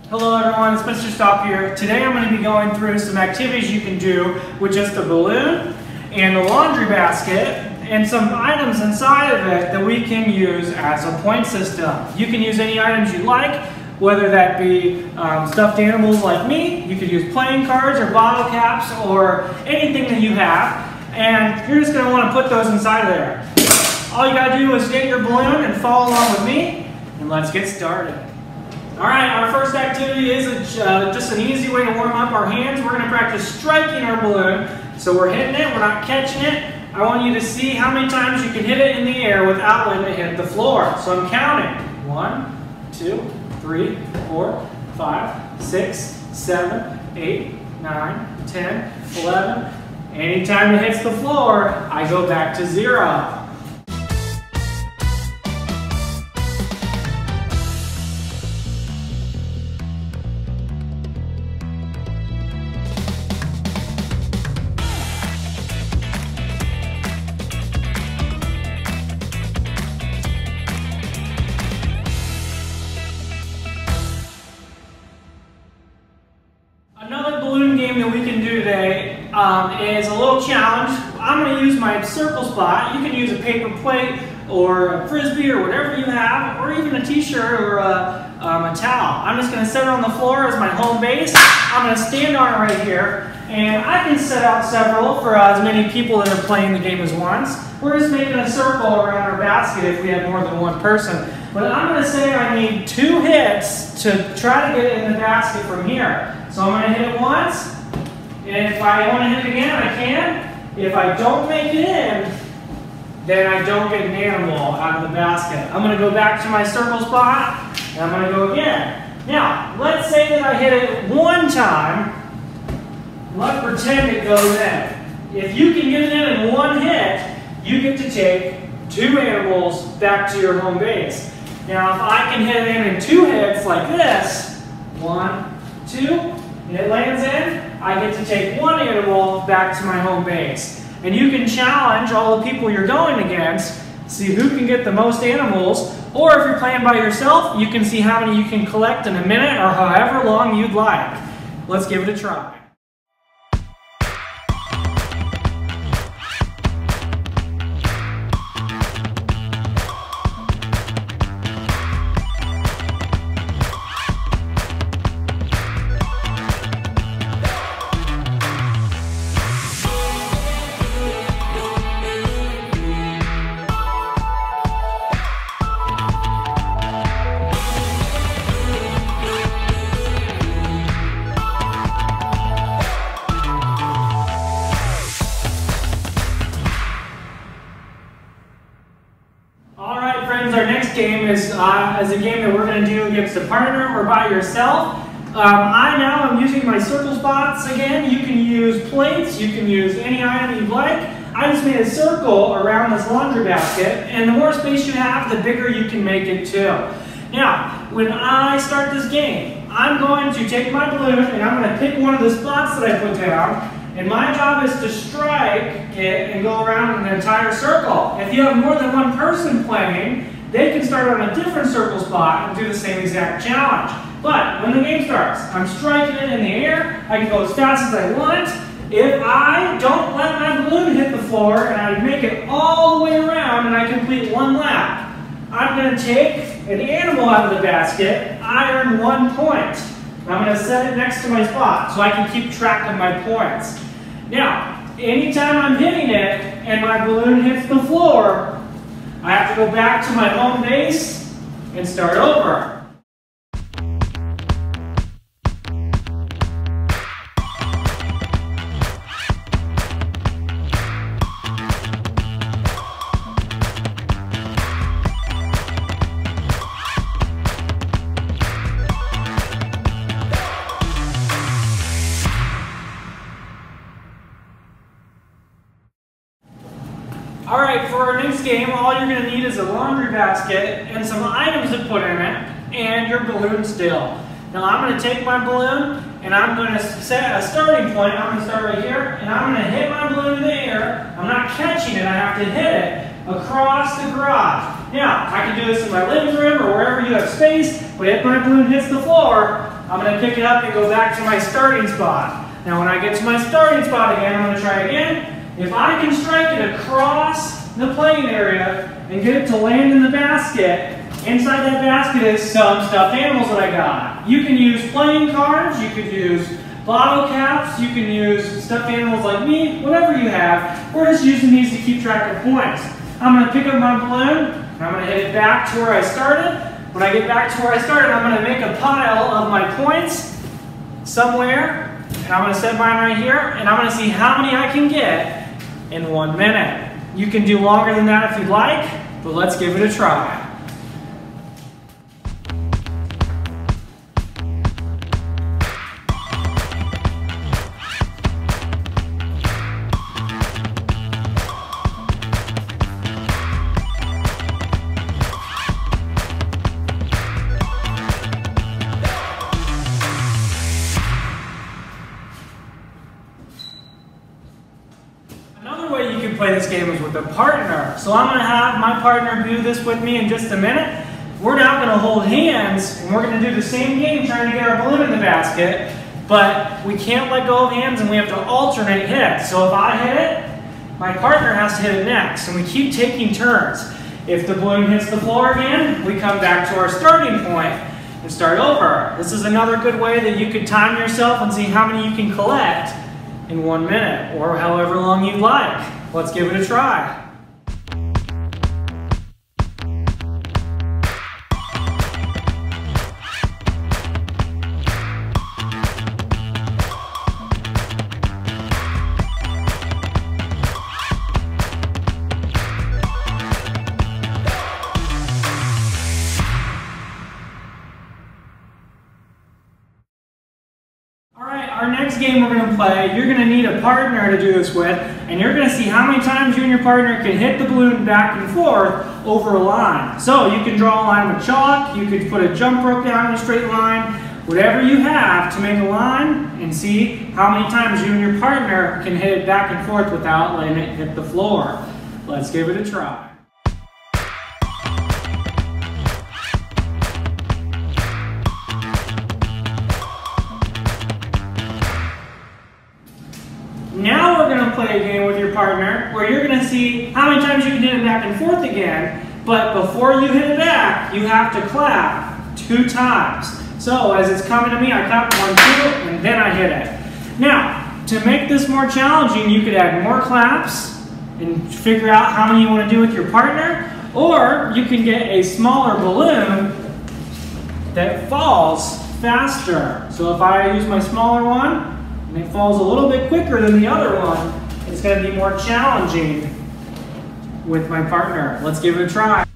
Hello everyone, it's Mr. Staup here. Today I'm going to be going through some activities you can do with just a balloon and a laundry basket and some items inside of it that we can use as a point system. You can use any items you like, whether that be stuffed animals like me. You could use playing cards or bottle caps or anything that you have, and you're just going to want to put those inside of there. All you got to do is get your balloon and follow along with me, and let's get started. Alright, our first activity is just an easy way to warm up our hands. We're going to practice striking our balloon. So we're hitting it, we're not catching it. I want you to see how many times you can hit it in the air without letting it hit the floor. So I'm counting. 1, 2, 3, 4, 5, 6, 7, 8, 9, 10, 11. Anytime it hits the floor, I go back to 0. Another balloon game that we can do today is a little challenge. I'm going to use my circle spot. You can use a paper plate or a frisbee or whatever you have, or even a t-shirt or a towel. I'm just going to set it on the floor as my home base. I'm going to stand on it right here, and I can set out several for as many people that are playing the game as once. We're just making a circle around our basket if we have more than one person. But I'm going to say I need 2 hits to try to get it in the basket from here. So I'm going to hit it once, and if I want to hit it again, I can. If I don't make it in, then I don't get an animal out of the basket. I'm going to go back to my circle spot, and I'm going to go again. Now, let's say that I hit it one time. Let's pretend it goes in. If you can get it in one hit, you get to take 2 animals back to your home base. Now, if I can hit it in 2 hits like this, 1, 2, and it lands in, I get to take 1 animal back to my home base. And you can challenge all the people you're going against, see who can get the most animals, or if you're playing by yourself, you can see how many you can collect in a minute or however long you'd like. Let's give it a try. Our next game is a game that we're going to do against a partner or by yourself. I now am using my circle spots again. You can use plates, you can use any item you'd like. I just made a circle around this laundry basket, and the more space you have, the bigger you can make it too. Now, when I start this game, I'm going to take my balloon and I'm going to pick one of the spots that I put down. And my job is to strike it and go around in an entire circle. If you have more than one person playing, they can start on a different circle spot and do the same exact challenge. But when the game starts, I'm striking it in the air. I can go as fast as I want. If I don't let my balloon hit the floor and I make it all the way around and I complete 1 lap, I'm going to take an animal out of the basket. I earn 1 point. I'm going to set it next to my spot so I can keep track of my points. Now, anytime I'm hitting it and my balloon hits the floor, I have to go back to my home base and start over. Alright, for our next game, all you're going to need is a laundry basket and some items to put in it, and your balloon still. Now I'm going to take my balloon and I'm going to set a starting point. I'm going to start right here, and I'm going to hit my balloon in the air. I'm not catching it, I have to hit it across the garage. Now, I can do this in my living room or wherever you have space, but if my balloon hits the floor, I'm going to pick it up and go back to my starting spot. Now, when I get to my starting spot again, I'm going to try again. If I can strike it across the playing area and get it to land in the basket, inside that basket is some stuffed animals that I got. You can use playing cards, you could use bottle caps, you can use stuffed animals like me, whatever you have. We're just using these to keep track of points. I'm going to pick up my balloon, and I'm going to hit it back to where I started. When I get back to where I started, I'm going to make a pile of my points somewhere, and I'm going to set mine right here, and I'm going to see how many I can get in 1 minute. You can do longer than that if you'd like, but let's give it a try. Another way you can play this game is with a partner. So I'm going to have my partner do this with me in just a minute. We're now going to hold hands, and we're going to do the same game trying to get our balloon in the basket, but we can't let go of hands, and we have to alternate hits. So if I hit it, my partner has to hit it next, and we keep taking turns. If the balloon hits the floor again, we come back to our starting point and start over. This is another good way that you could time yourself and see how many you can collect in 1 minute, or however long you like. Let's give it a try. Our next game we're going to play, you're going to need a partner to do this with, and you're going to see how many times you and your partner can hit the balloon back and forth over a line. So you can draw a line with chalk, you could put a jump rope down in a straight line, whatever you have to make a line, and see how many times you and your partner can hit it back and forth without letting it hit the floor. Let's give it a try. Now we're going to play a game with your partner where you're going to see how many times you can hit it back and forth again, but before you hit it back, you have to clap 2 times. So as it's coming to me, I clap 1, 2, and then I hit it. Now, to make this more challenging, you could add more claps and figure out how many you want to do with your partner, or you can get a smaller balloon that falls faster. So if I use my smaller one, and it falls a little bit quicker than the other one, it's going to be more challenging with my partner. Let's give it a try.